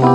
Hello,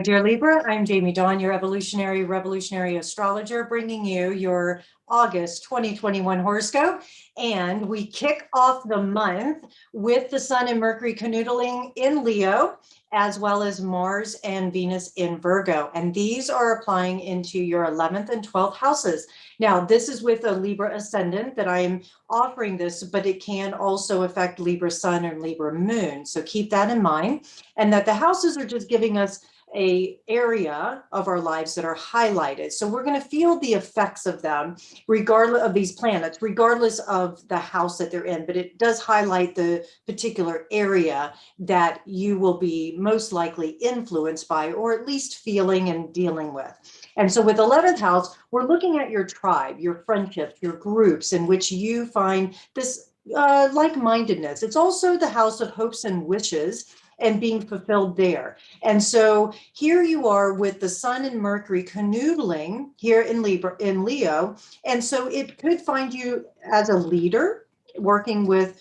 dear Libra. I'm Jamie Dawn, your evolutionary revolutionary astrologer, bringing you your August 2021 horoscope. And we kick off the month with the Sun and Mercury canoodling in Leo, as well as Mars and Venus in Virgo. And these are applying into your 11th and 12th houses. Now, this is with a Libra ascendant that I'm offering this, but it can also affect Libra Sun and Libra Moon. So keep that in mind. And that the houses are just giving us a area of our lives that are highlighted. So we're going to feel the effects of them regardless of these planets, regardless of the house that they're in, but it does highlight the particular area that you will be most likely influenced by, or at least feeling and dealing with. And so with 11th house, we're looking at your tribe, your friendships, your groups in which you find this like-mindedness. It's also the house of hopes and wishes and being fulfilled there. And so here you are with the Sun and Mercury canoodling here in Leo. And so it could find you as a leader, working with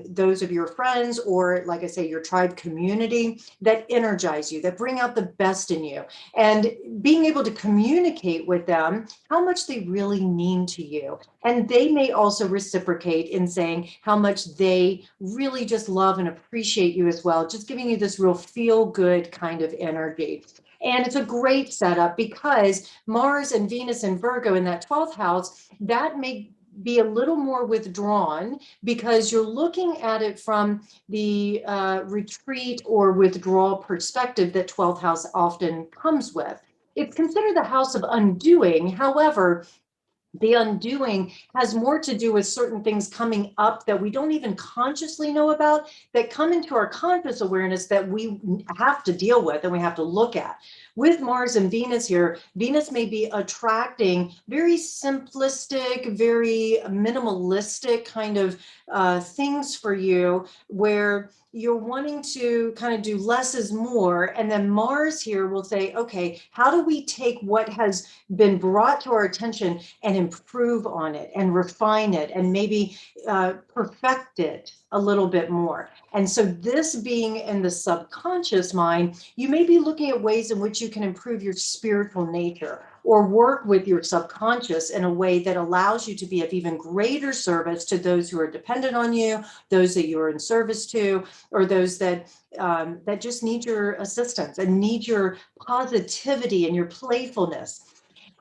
those of your friends, or like I say, your tribe community that energize you, that bring out the best in you, and being able to communicate with them how much they really mean to you. And they may also reciprocate in saying how much they really just love and appreciate you as well, just giving you this real feel good kind of energy. And it's a great setup because Mars and Venus and Virgo in that 12th house, that may be a little more withdrawn because you're looking at it from the retreat or withdrawal perspective that 12th house often comes with. It's considered the house of undoing. However, the undoing has more to do with certain things coming up that we don't even consciously know about, that come into our conscious awareness that we have to deal with and we have to look at. With Mars and Venus here, Venus may be attracting very simplistic, very minimalistic kind of things for you, where you're wanting to kind of do less is more. And then Mars here will say, okay, how do we take what has been brought to our attention and improve on it and refine it and maybe perfect it a little bit more? And so this being in the subconscious mind, you may be looking at ways in which you can improve your spiritual nature or work with your subconscious in a way that allows you to be of even greater service to those who are dependent on you, those that you are in service to, or those that that just need your assistance and need your positivity and your playfulness.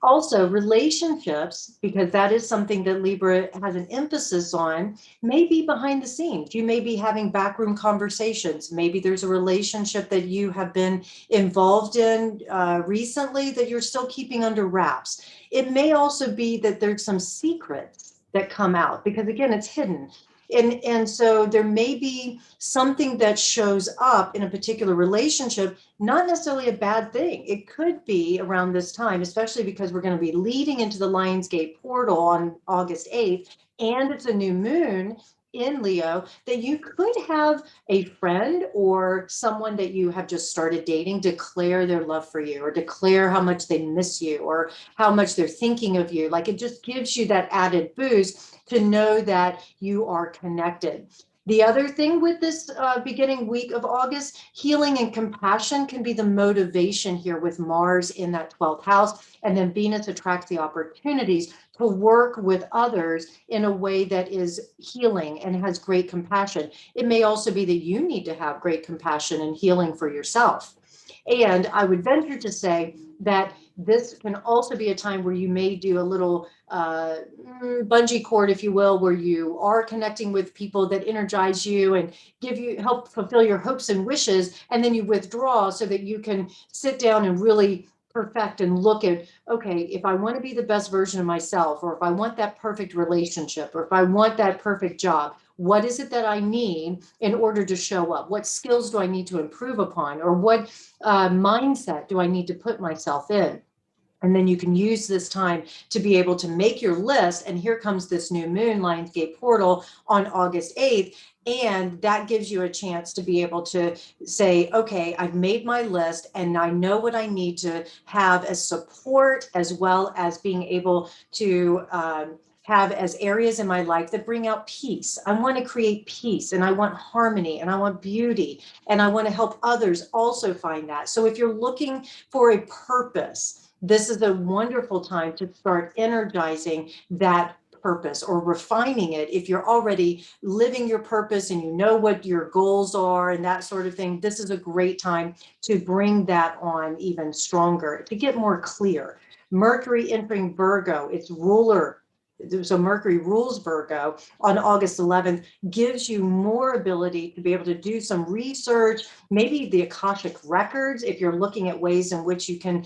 Also, relationships, because that is something that Libra has an emphasis on, may be behind the scenes. You may be having backroom conversations. Maybe there's a relationship that you have been involved in recently that you're still keeping under wraps. It may also be that there's some secrets that come out because, again, it's hidden. And so there may be something that shows up in a particular relationship, not necessarily a bad thing. It could be around this time, especially because we're going to be leading into the Lionsgate portal on August 8th, and it's a new moon in Leo, that you could have a friend or someone that you have just started dating declare their love for you, or declare how much they miss you, or how much they're thinking of you. Like, it just gives you that added boost to know that you are connected. The other thing with this beginning week of August, healing and compassion can be the motivation here with Mars in that 12th house. And then Venus attracts the opportunities to work with others in a way that is healing and has great compassion. It may also be that you need to have great compassion and healing for yourself. And I would venture to say that this can also be a time where you may do a little bungee cord, if you will, where you are connecting with people that energize you and give you, help fulfill your hopes and wishes, and then you withdraw so that you can sit down and really perfect and look at, okay, if I want to be the best version of myself, or if I want that perfect relationship, or if I want that perfect job, what is it that I need in order to show up? What skills do I need to improve upon? Or what mindset do I need to put myself in? And then you can use this time to be able to make your list. And here comes this new moon Lionsgate portal on August 8th. And that gives you a chance to be able to say, okay, I've made my list and I know what I need to have as support, as well as being able to have as areas in my life that bring out peace. I want to create peace, and I want harmony, and I want beauty, and I want to help others also find that. So if you're looking for a purpose, this is a wonderful time to start energizing that purpose or refining it. If you're already living your purpose and you know what your goals are and that sort of thing, this is a great time to bring that on even stronger, to get more clear. Mercury entering Virgo, its ruler. So Mercury rules Virgo on August 11th, gives you more ability to be able to do some research, maybe the Akashic records, if you're looking at ways in which you can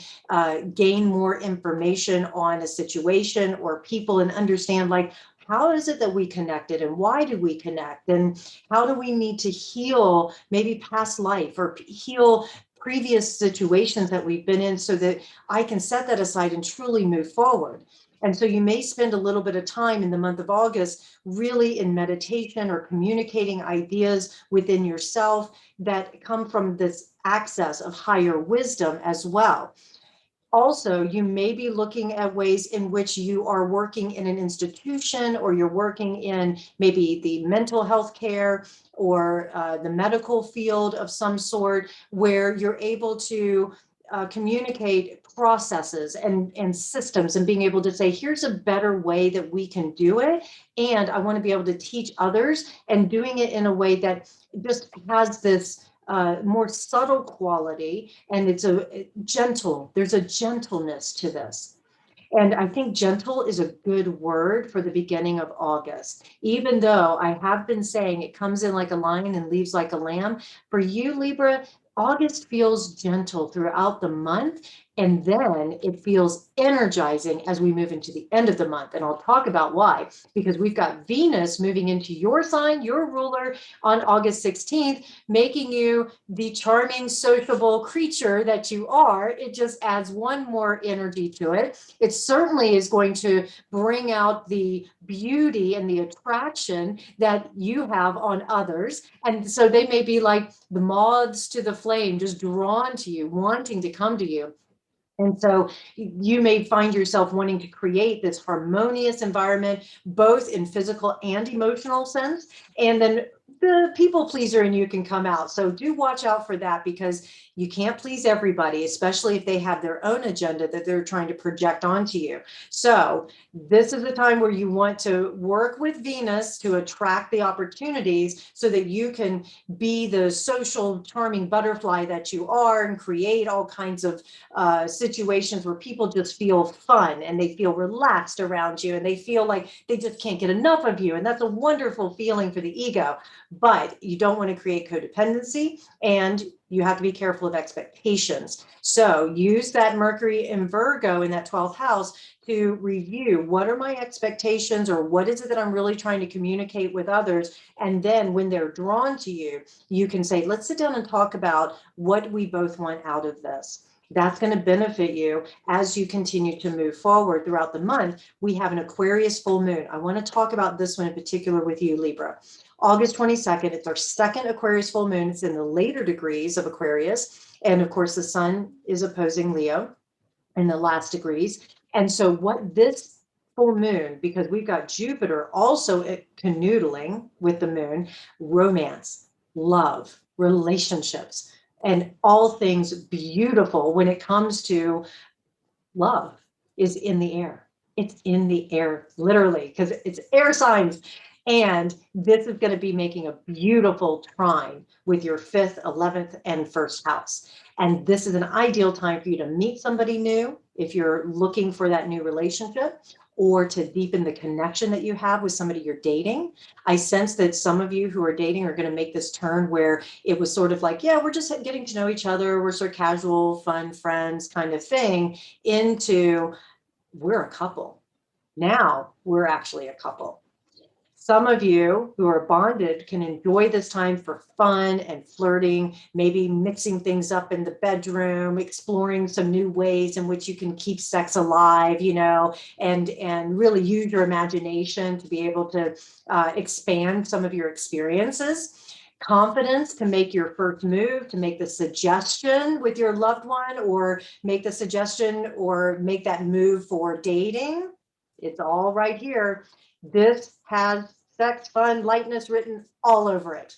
gain more information on a situation or people and understand, like, how is it that we connected and why did we connect? And how do we need to heal maybe past life or heal previous situations that we've been in so that I can set that aside and truly move forward? And so you may spend a little bit of time in the month of August really in meditation or communicating ideas within yourself that come from this access of higher wisdom as well. Also, you may be looking at ways in which you are working in an institution, or you're working in maybe the mental health care or the medical field of some sort, where you're able to communicate processes and systems and being able to say, here's a better way that we can do it. And I want to be able to teach others, and doing it in a way that just has this more subtle quality, and it's a gentle, there's a gentleness to this. And I think gentle is a good word for the beginning of August. Even though I have been saying it comes in like a lion and leaves like a lamb, for you, Libra, August feels gentle throughout the month, and then it feels energizing as we move into the end of the month. And I'll talk about why, because we've got Venus moving into your sign, your ruler, on August 16th, making you the charming, sociable creature that you are. It just adds one more energy to it. It certainly is going to bring out the beauty and the attraction that you have on others. And so they may be like the moths to the flame, just drawn to you, wanting to come to you. And so you may find yourself wanting to create this harmonious environment, both in physical and emotional sense. And then the people pleaser in you can come out. So do watch out for that, because you can't please everybody, especially if they have their own agenda that they're trying to project onto you. So this is a time where you want to work with Venus to attract the opportunities so that you can be the social, charming butterfly that you are, and create all kinds of situations where people just feel fun and they feel relaxed around you and they feel like they just can't get enough of you. And that's a wonderful feeling for the ego. But you don't want to create codependency, and you have to be careful of expectations. So use that Mercury in Virgo in that 12th house to review, what are my expectations, or what is it that I'm really trying to communicate with others? And then when they're drawn to you, you can say, let's sit down and talk about what we both want out of this. That's going to benefit you as you continue to move forward throughout the month. We have an Aquarius full moon. I want to talk about this one in particular with you, Libra. August 22nd, it's our second Aquarius full moon. It's in the later degrees of Aquarius. And of course, the sun is opposing Leo in the last degrees. And so what this full moon, because we've got Jupiter also canoodling with the moon, romance, love, relationships, and all things beautiful when it comes to love is in the air. It's in the air, literally, because it's air signs. And this is going to be making a beautiful trine with your 5th, 11th, and 1st house. And this is an ideal time for you to meet somebody new if you're looking for that new relationship, or to deepen the connection that you have with somebody you're dating. I sense that some of you who are dating are going to make this turn where it was sort of like, yeah, we're just getting to know each other. We're sort of casual, fun friends kind of thing, into we're a couple. Now we're actually a couple. Some of you who are bonded can enjoy this time for fun and flirting, maybe mixing things up in the bedroom, exploring some new ways in which you can keep sex alive, and really use your imagination to be able to expand some of your experiences. Confidence to make your first move, to make the suggestion with your loved one, or make the suggestion or make that move for dating. It's all right here. This has sex, fun, lightness written all over it.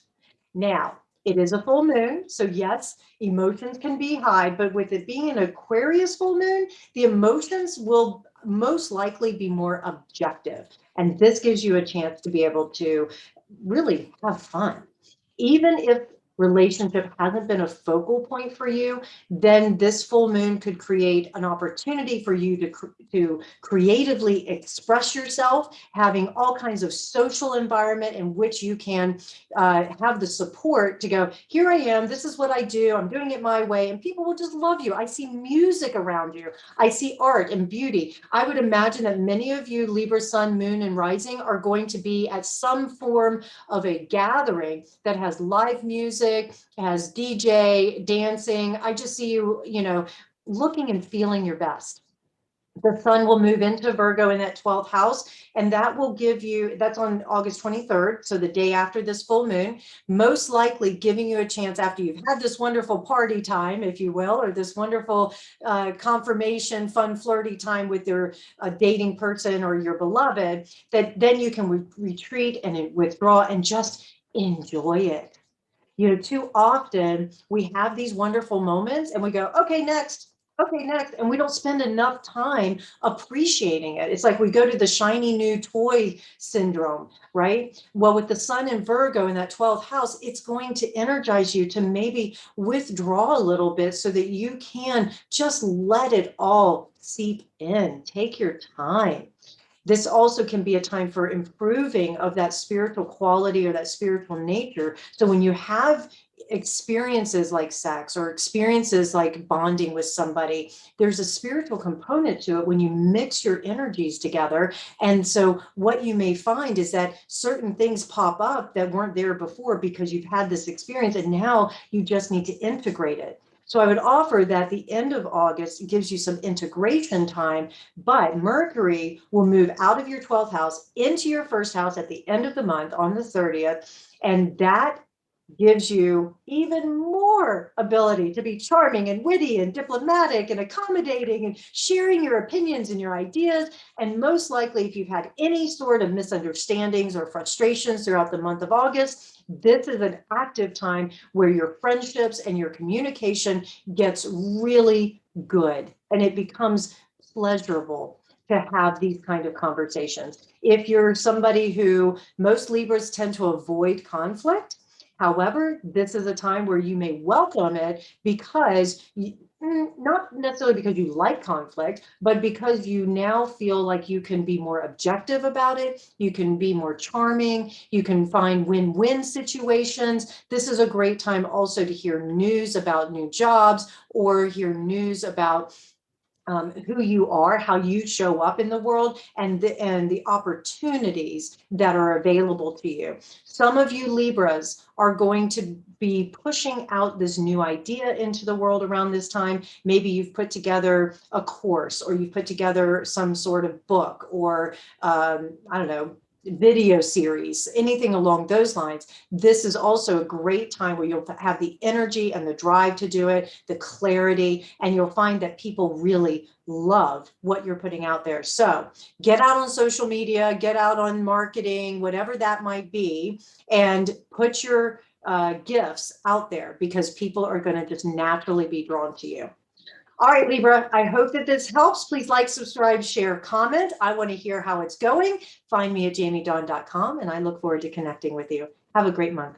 Now, it is a full moon, so yes, emotions can be high, but with it being an Aquarius full moon, the emotions will most likely be more objective. And this gives you a chance to be able to really have fun. Even if relationship hasn't been a focal point for you, then this full moon could create an opportunity for you to creatively express yourself, having all kinds of social environment in which you can have the support to go, here I am, this is what I do, I'm doing it my way, and people will just love you. I see music around you. I see art and beauty. I would imagine that many of you, Libra, Sun, Moon, and Rising, are going to be at some form of a gathering that has live music, has DJ, dancing. I just see you, looking and feeling your best. The sun will move into Virgo in that 12th house, and that will give you, that's on August 23rd, so the day after this full moon, most likely giving you a chance after you've had this wonderful party time, if you will, or this wonderful confirmation, fun, flirty time with your dating person or your beloved, that then you can retreat and withdraw and just enjoy it. Too often we have these wonderful moments and we go, okay, next. Okay, next. And we don't spend enough time appreciating it. It's like we go to the shiny new toy syndrome, right? Well, with the sun in Virgo in that 12th house, it's going to energize you to maybe withdraw a little bit so that you can just let it all seep in. Take your time. This also can be a time for improving of that spiritual quality or that spiritual nature. So when you have experiences like sex or experiences like bonding with somebody, there's a spiritual component to it when you mix your energies together. And so what you may find is that certain things pop up that weren't there before because you've had this experience, and now you just need to integrate it. So I would offer that the end of August gives you some integration time, but Mercury will move out of your 12th house into your first house at the end of the month on the 30th. And that gives you even more ability to be charming and witty and diplomatic and accommodating and sharing your opinions and your ideas. And most likely, if you've had any sort of misunderstandings or frustrations throughout the month of August, this is an active time where your friendships and your communication gets really good and it becomes pleasurable to have these kind of conversations. If you're somebody who, most Libras tend to avoid conflict, however, this is a time where you may welcome it because not necessarily because you like conflict, but because you now feel like you can be more objective about it. You can be more charming. You can find win-win situations. This is a great time also to hear news about new jobs or hear news about who you are, how you show up in the world, and the opportunities that are available to you. Some of you Libras are going to be pushing out this new idea into the world around this time. Maybe you've put together a course, or you've put together some sort of book, or I don't know, video series, anything along those lines. This is also a great time where you'll have the energy and the drive to do it, the clarity, and you'll find that people really love what you're putting out there. So get out on social media, get out on marketing, whatever that might be, and put your gifts out there because people are going to just naturally be drawn to you. All right, Libra, I hope that this helps. Please like, subscribe, share, comment. I want to hear how it's going. Find me at jamiedawn.com, and I look forward to connecting with you. Have a great month.